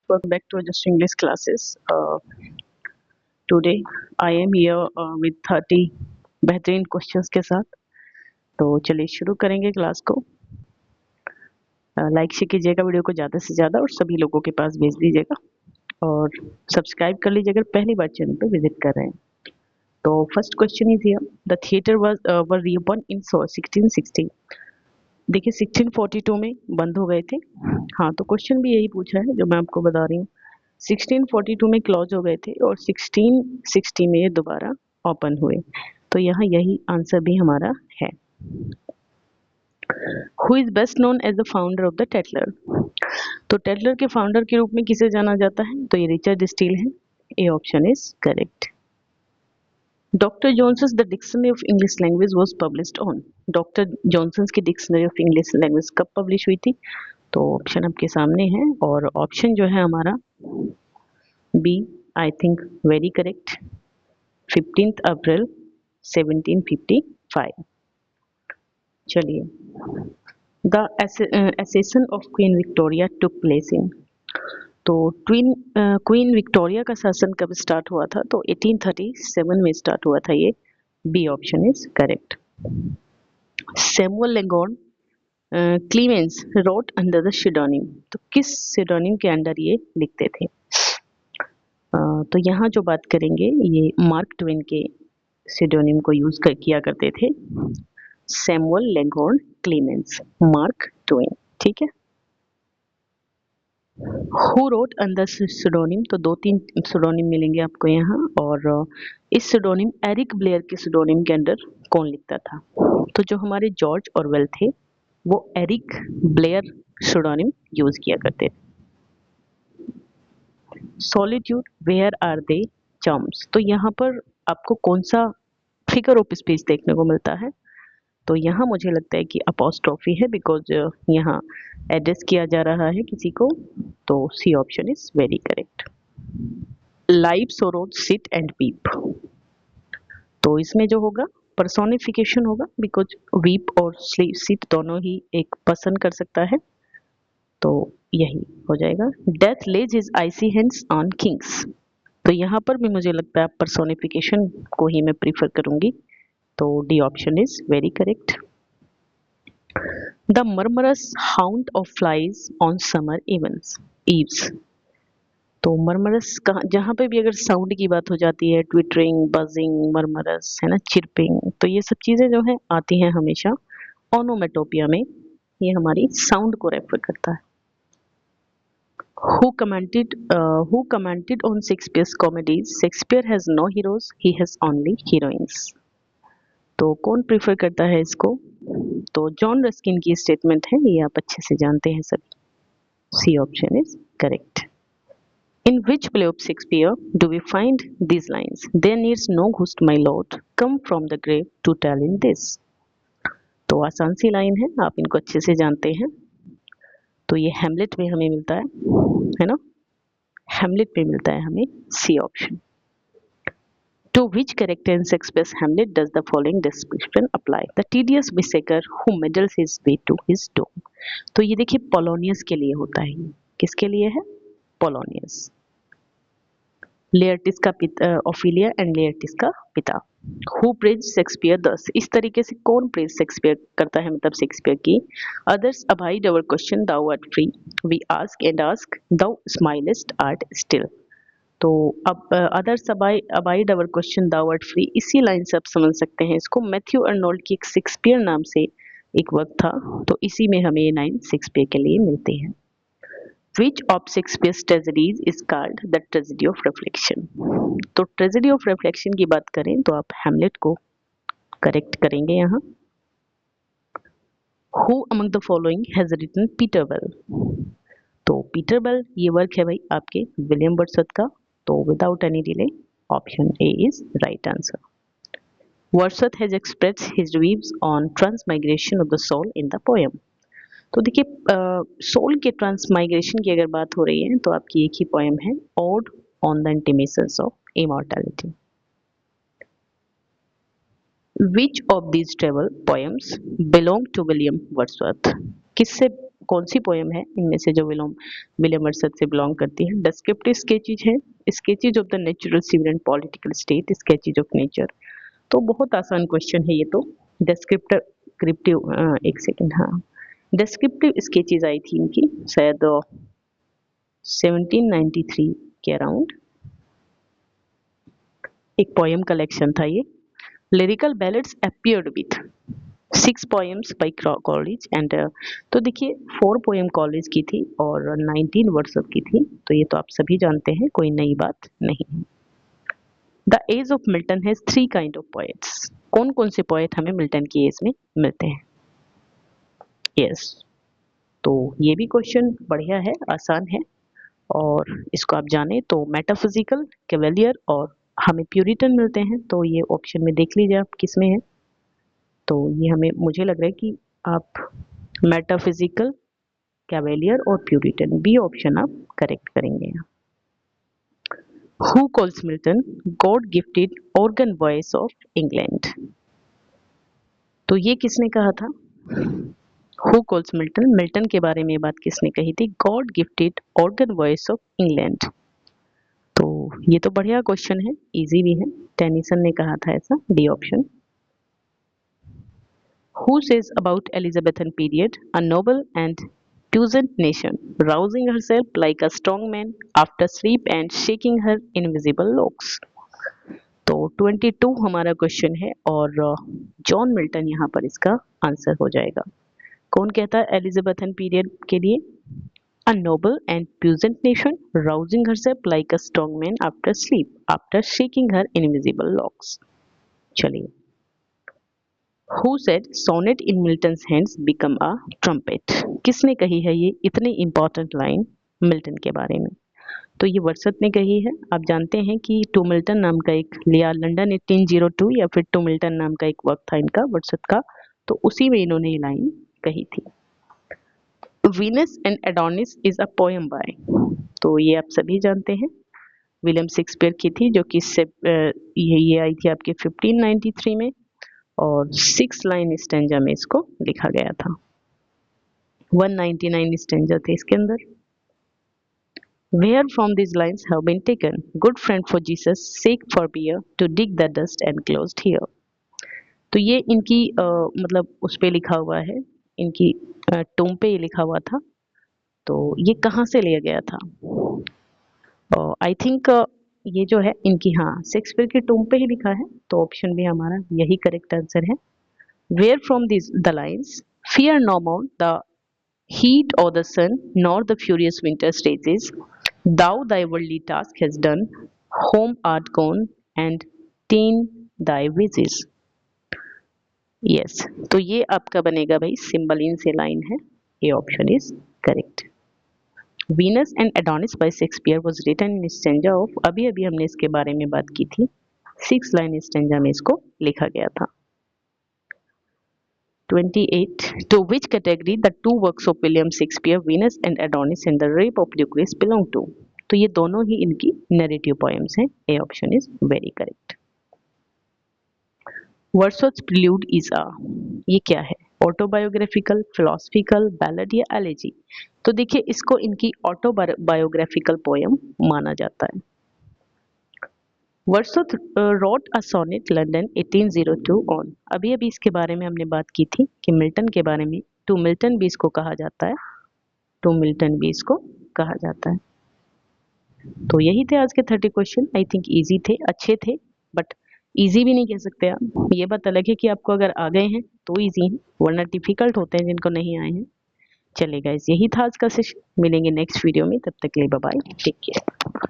Welcome back to Just English classes. Today I am here with 30 बेहतरीन questions के साथ। तो चलिए शुरू करेंगे क्लास को। लाइक शेयर कीजिएगा वीडियो को ज़्यादा से ज़्यादा और सभी लोगों के पास भेज दीजिएगा और सब्सक्राइब कर लीजिएगा अगर पहली बार चैनल पर विजिट कर रहे हैं। तो first question is here, the theatre were reopen in 1660। देखिए 1642 में बंद हो गए थे। हाँ, तो क्वेश्चन भी यही पूछा है जो मैं आपको बता रही हूँ। 1642 में क्लोज हो गए थे और 1660 में ये दोबारा ओपन हुए। तो यहाँ यही आंसर भी हमारा है। Who is best known as the founder of the Tatler. तो टेटलर के फाउंडर के रूप में किसे जाना जाता है? तो ये रिचर्ड स्टील है। A option is correct. Doctor Johnson's the dictionary of English language was published on. Doctor Johnson's की डिक्शनरी ऑफ इंग्लिश लैंग्वेज कब पब्लिश हुई थी? तो ऑप्शन आपके सामने है और ऑप्शन जो है हमारा B, I think very correct, 15 April 1755। चलिए, the accession of Queen Victoria took place in. तो क्वीन विक्टोरिया का शासन कब स्टार्ट हुआ था? तो 1837 में स्टार्ट हुआ था ये। B option is correct. Samuel Langhorne Clemens wrote under the pseudonym. तो किस सिडोनिम के अंडर ये लिखते थे? तो यहाँ जो बात करेंगे ये मार्क ट्वेन के सिडोनिम को यूज किया करते थे। Samuel Langhorne Clemens, Mark Twain. ठीक है। Who wrote under pseudonym. तो दो तीन सिडोनिम मिलेंगे आपको यहाँ और इस सिडोनिम एरिक ब्लेयर के सिडोनिम के अंडर कौन लिखता था? तो जो हमारे जॉर्ज ऑरवेल थे वो एरिक ब्लेयर सिडोनिम यूज किया करते थे। Solitude where are they chums. तो यहाँ पर आपको कौन सा फिगर ऑफ स्पीच देखने को मिलता है? तो यहाँ मुझे लगता है कि अपोस्ट्रोफी है, बिकॉज यहाँ एड्रेस किया जा रहा है किसी को। तो C option is very correct. Live sorrowed sit and weep. तो इसमें जो होगा पर्सोनिफिकेशन होगा, बिकॉज वीप और सिट दोनों ही एक पर्सन कर सकता है। तो यही हो जाएगा। Death lays his icy hands on kings. तो यहाँ पर भी मुझे लगता है पर्सोनिफिकेशन को ही मैं प्रीफर करूंगी। तो D option is very correct. The murmurous haunt of flies on summer eves. तो मरमरस का जहाँ पे भी अगर साउंड की बात हो जाती है, ट्विटरिंग, बजिंग, मरमरस है ना, चिरपिंग, तो ये सब चीजें जो है आती हैं हमेशा ओनोमेटोपिया में। ये हमारी साउंड को रेफर करता है। Who commented on Shakespeare's comedies? Shakespeare has no heroes, he has only heroines. तो कौन प्रीफर करता है इसको? तो जॉन रस्किन की स्टेटमेंट है, ये आप अच्छे से जानते हैं सभी। C option is correct. In which play of Shakespeare do we find these lines? There needs no ghost, my lord, come from the grave to tell in this. तो आसान सी लाइन है, आप इनको अच्छे से जानते हैं। तो ये हेमलेट में हमें मिलता है ना, हेमलेट में मिलता है हमें। C option. To which character in Shakespeare's Hamlet does the following description apply? The tedious visager who meddles his way to his doom. तो ये देखिए पोलोनियस के लिए होता है। किसके लिए है? पोलोनियस। लेयर्टिस का पिता, ओफिलिया एंड लेयर्टिस का पिता। हु प्रेज शेक्सपियर दस। इस तरीके से कौन प्रेज शेक्सपियर करता है, मतलब शेक्सपियर की? Others abide our question thou art free, we ask and ask thou smilest art still. तो अब others abide our question thou art free, इसी लाइन से आप समझ सकते हैं इसको। मैथ्यू अर्नोल्ड की एक शेक्सपियर नाम से एक वर्क था, तो इसी में हमें ये लाइन शेक्सपियर के लिए मिलती है। Which of Shakespeare's tragedies is called the tragedy of reflection? तो ट्रेजेडी ऑफ रिफ्लेक्शन की बात करें तो आप हैमलेट को करेक्ट करेंगे यहाँ। Who among the following has written Peter Bell? तो पीटर बेल ये वर्क है भाई आपके विलियम वर्ड्सवर्थ का। तो without any delay option A is right answer. Wordsworth has expressed his views on transmigration of the soul in the poem. तो देखिए soul के ट्रांसमाइग्रेशन की अगर बात हो रही है तो आपकी एक ही पोएम है, ode on the intimations of immortality. Which of these travel poems belong to William Wordsworth? किससे कौन सी पोएम है इनमें से जो विलियम वर्ड्सवर्थ से बिलोंग करती है? डिस्क्रिप्टिव स्केचेज है, sketches of the natural civil and political state, sketches of nature. तो बहुत आसान क्वेश्चन है ये तो। डिस्क्रिप्टिव एक सेकेंड, हाँ, डिस्क्रिप्टिव स्केचेज आई थी इनकी शायद 1793 के अराउंड। एक पोएम कलेक्शन था ये। Lyrical ballads appeared with 6 poems by Coleridge and तो देखिए 4 पोएम कॉलेज की थी और 19 वर्ड्सवर्थ की थी, तो ये तो आप सभी जानते हैं, कोई नई बात नहीं है। The age of Milton has 3 kind of poets. कौन कौन से पोएट हमें मिल्टन की एज में मिलते हैं? यस, तो ये भी क्वेश्चन बढ़िया है, आसान है, और इसको आप जाने तो मेटाफिजिकल, कैवेलियर और हमें प्यूरिटन मिलते हैं। तो ये ऑप्शन में देख लीजिए आप किस में है। तो ये हमें, मुझे लग रहा है कि आप मेटाफिजिकल, कैवेलियर और प्यूरिटन, बी ऑप्शन आप करेक्ट करेंगे। Who calls Milton God gifted organ voice of England? तो ये किसने कहा था? हु कॉल्स मिल्टन, मिल्टन के बारे में बात किसने कही थी? God gifted organ voice of England. तो ये तो बढ़िया क्वेश्चन है, इजी भी है, टेनिसन ने कहा था ऐसा, D option. Who says about Elizabethan period, a noble and puissant nation, rousing herself like a strong man after sleep and shaking her invisible locks? तो 22 हमारा क्वेश्चन है और जॉन मिल्टन यहाँ पर इसका आंसर हो जाएगा। कौन कहता है एलिजाबेथन पीरियड के लिए? A noble and puissant nation, rousing herself like a strong man after sleep, after shaking her invisible locks. चलिए, Who said sonnet in Milton's hands become a trumpet? किसने कही है ये इतनी इंपॉर्टेंट लाइन मिल्टन के बारे में? तो ये वर्ड्सवर्थ ने कही है। आप जानते हैं कि टू मिल्टन नाम का एक लिया लंदन 1802 या फिर टू मिल्टन नाम का एक वर्क था इनका वर्ड्सवर्थ का, तो उसी में इन्होंने ये लाइन कही थी। Venus and Adonis is a poem by, तो ये आप सभी जानते हैं विलियम शेक्सपियर की थी, जो कि ये आई थी आपके 1593 में और 6 लाइन स्टैंजा में इसको लिखा गया था। 199 स्टैंजा थे इसके अंदर। Where from these lines have been taken? Good friend for Jesus, sake for beer, to dig the dust enclosed here. तो ये इनकी मतलब उस पे लिखा हुआ है, इनकी टोम पे ये लिखा हुआ था। तो ये कहाँ से लिया गया था? आई थिंक ये जो है इनकी, हाँ, शेक्सपियर की टोम पे ही लिखा है, तो ऑप्शन भी हमारा यही करेक्ट आंसर है। Where from these the lines, fear no more the heat or the sun, nor the furious winter stages. Thou thy worldly task has done, home art gone, and teen thy wishes. Yes, तो ये आपका बनेगा भाई Cymbeline से line है, ये option is correct. Venus and Adonis by Shakespeare was written in stanza of, अभी अभी हमने इसके बारे में बात की थी, 6 लाइन स्टैंजा में इसको लिखा गया था। 28. To which category the 2 works of William Shakespeare, Venus and Adonis and the Rape of Lucrece belong to? तो ये दोनों ही इनकी नैरेटिव पोएम्स हैं, a option is very correct. Wordsworth's prelude is a, ये क्या है? ऑटोबायोग्राफिकल, फिलोसफिकल, बैलेड या elegy? तो देखिए इसको इनकी ऑटोबायोग्राफिकल पोएम माना जाता है। Wordsworth wrote a sonnet London 1802 on, अभी अभी इसके बारे में हमने बात की थी कि मिल्टन के बारे में, टू मिल्टन भी इसको कहा जाता है, टू मिल्टन भी इसको कहा जाता है। तो यही थे आज के 30 क्वेश्चन। आई थिंक इजी थे, अच्छे थे, बट इजी भी नहीं कह सकते आप। ये बात अलग है कि आपको अगर आ गए हैं तो इजी हैं, वरना डिफिकल्ट होते हैं जिनको नहीं आए हैं। चलेगा, यही था आज का सेशन, मिलेंगे नेक्स्ट वीडियो में, तब तक के लिए बाय बाय, टेक केयर।